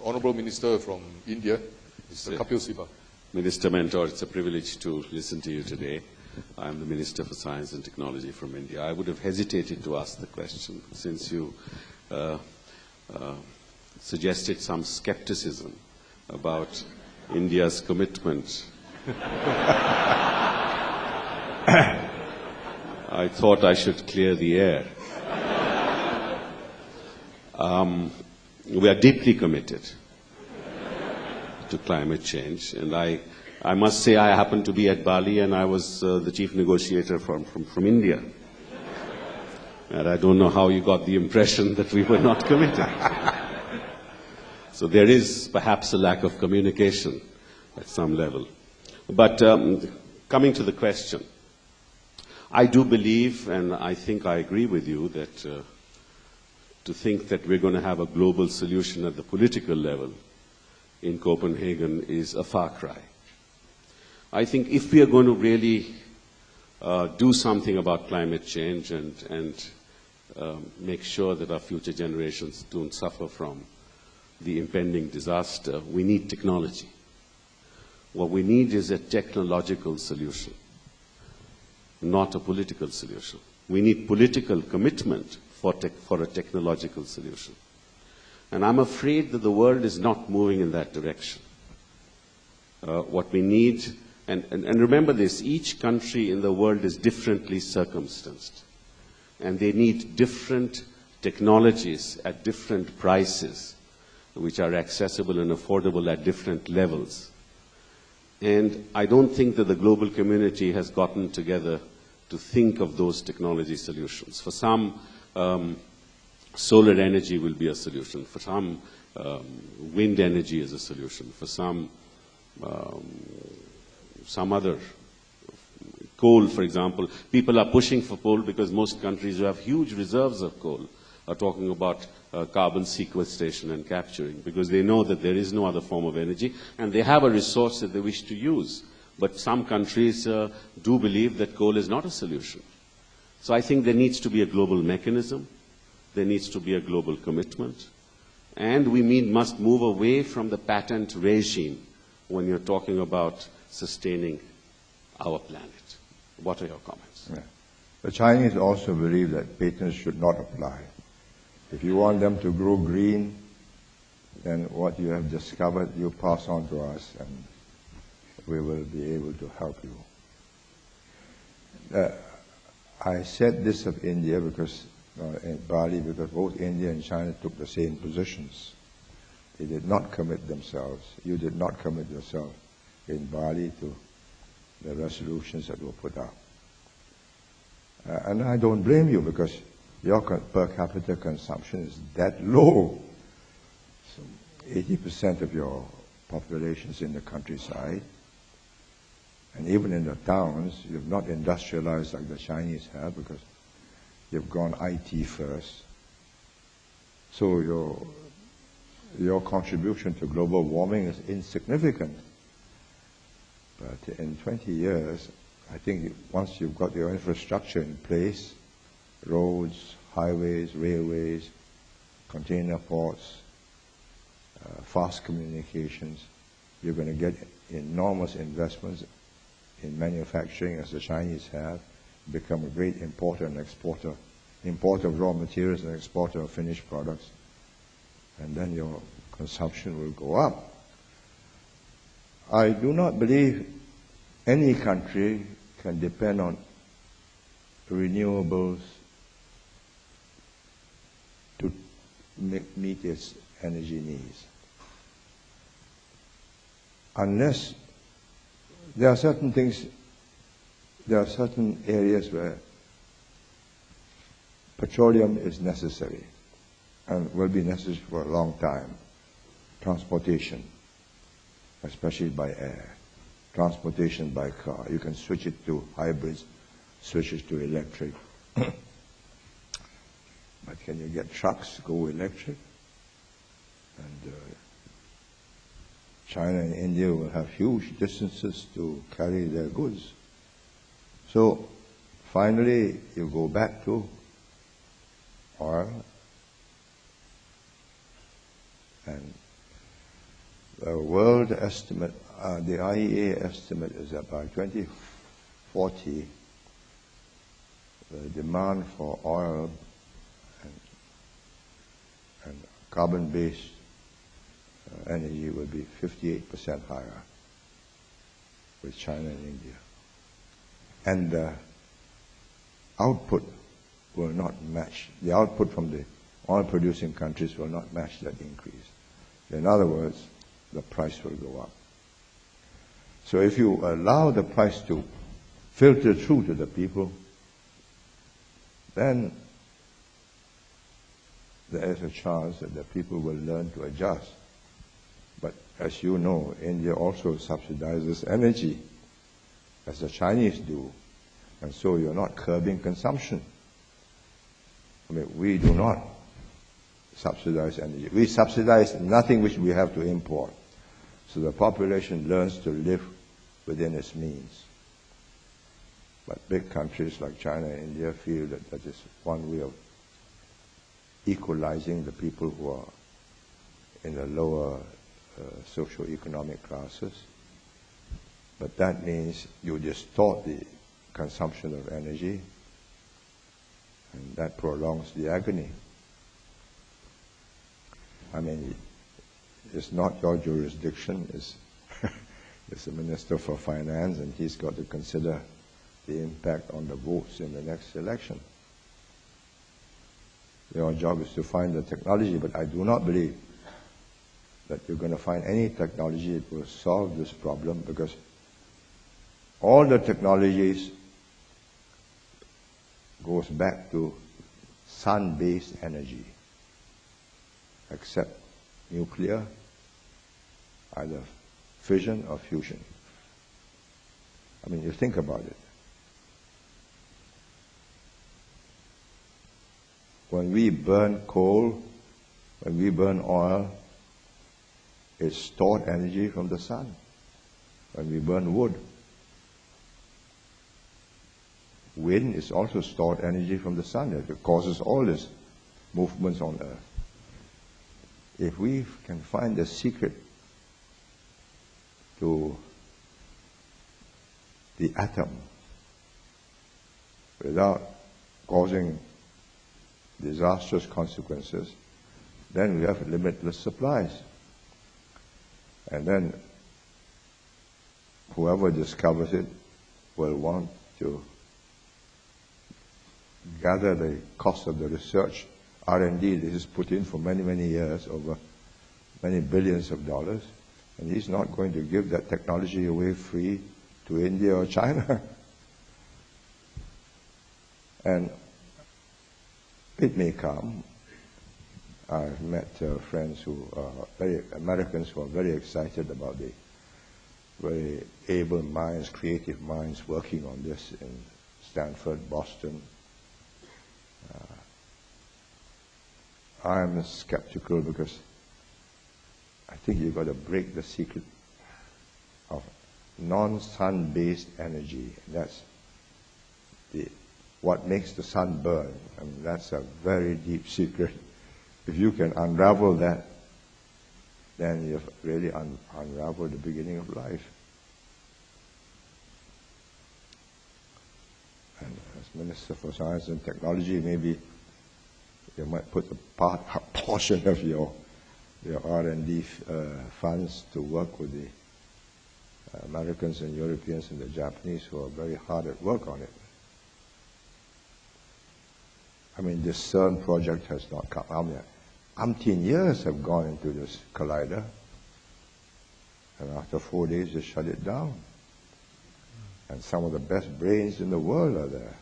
Honorable Minister from India, Mr. Kapil Siba. Minister Mentor, it's a privilege to listen to you today. I'm the Minister for Science and Technology from India. I would have hesitated to ask the question since you suggested some skepticism about India's commitment. I thought I should clear the air. We are deeply committed to climate change, and I must say I happened to be at Bali and I was the chief negotiator from India. And I don't know how you got the impression that we were not committed. So there is perhaps a lack of communication at some level. But coming to the question, I do believe, and I think I agree with you, that to think that we're going to have a global solution at the political level in Copenhagen is a far cry. I think if we are going to really do something about climate change and make sure that our future generations don't suffer from the impending disaster, we need technology. What we need is a technological solution, not a political solution. We need political commitment for a technological solution. And I'm afraid that the world is not moving in that direction. What we need, and remember this, each country in the world is differently circumstanced. And they need different technologies at different prices, which are accessible and affordable at different levels. And I don't think that the global community has gotten together to think of those technology solutions. For some, solar energy will be a solution. For some, wind energy is a solution. For some other, coal, for example. People are pushing for coal because most countries who have huge reserves of coal are talking about carbon sequestration and capturing, because they know that there is no other form of energy, and they have a resource that they wish to use. But some countries do believe that coal is not a solution. So I think there needs to be a global mechanism. There needs to be a global commitment. And we must move away from the patent regime when you're talking about sustaining our planet. What are your comments? Yeah. The Chinese also believe that patents should not apply. If you want them to grow green, then what you have discovered, you pass on to us, and we will be able to help you. I said this of India because in Bali, because both India and China took the same positions. They did not commit themselves. You did not commit yourself in Bali to the resolutions that were put up. And I don't blame you, because your per capita consumption is that low. So 80% of your population is in the countryside. And even in the towns, you've not industrialized like the Chinese have, because you've gone IT first. So your contribution to global warming is insignificant. But in 20 years, I think once you've got your infrastructure in place, roads, highways, railways, container ports, fast communications, you're going to get enormous investments in manufacturing, as the Chinese have, become a great importer and exporter, importer of raw materials and exporter of finished products. And then your consumption will go up. I do not believe any country can depend on renewables to meet its energy needs. Unless there are certain things, there are certain areas where petroleum is necessary and will be necessary for a long time. Transportation, especially by air. Transportation by car. You can switch it to hybrids, switch it to electric. But can you get trucks to go electric? And China and India will have huge distances to carry their goods. So finally, you go back to oil, and The world estimate, the IEA estimate is that by 2040, the demand for oil and carbon-based energy will be 58% higher with China and India. And the output will not match, the output from the oil-producing countries will not match that increase. In other words, the price will go up. So if you allow the price to filter through to the people, then there is a chance that the people will learn to adjust. But as you know, India also subsidizes energy, as the Chinese do. And so you're not curbing consumption. I mean, we do not subsidize energy. We subsidize nothing which we have to import. So the population learns to live within its means. But big countries like China and India feel that that is one way of equalizing the people who are in the lower socio-economic classes. But that means you distort the consumption of energy, and that prolongs the agony. I mean, it's not your jurisdiction, it's the Minister for Finance, and he's got to consider the impact on the votes in the next election. Your job is to find the technology, but I do not believe that you're going to find any technology that will solve this problem, because all the technologies goes back to sun-based energy, except nuclear, either fission or fusion. I mean, you think about it. When we burn coal, when we burn oil, it's stored energy from the sun. When we burn wood, wind is also stored energy from the sun. It causes all these movements on Earth. If we can find the secret to the atom without causing disastrous consequences, then we have limitless supplies. And then whoever discovers it will want to gather the cost of the research, R&D that is put in for many, many years, over many billions of dollars, and he's not going to give that technology away free to India or China. And it may come. I've met friends who are Americans who are very excited about the very able minds, creative minds working on this in Stanford, Boston. I'm skeptical because I think you've got to break the secret of non-sun-based energy. That's what makes the sun burn. I mean, that's a very deep secret. If you can unravel that, then you've really unraveled the beginning of life. And as Minister for Science and Technology, maybe you might put a portion of your R&D funds to work with the Americans and Europeans and the Japanese who are very hard at work on it. I mean, this CERN project has not come. I mean, umpteen years have gone into this collider, and after 4 days they shut it down. And some of the best brains in the world are there.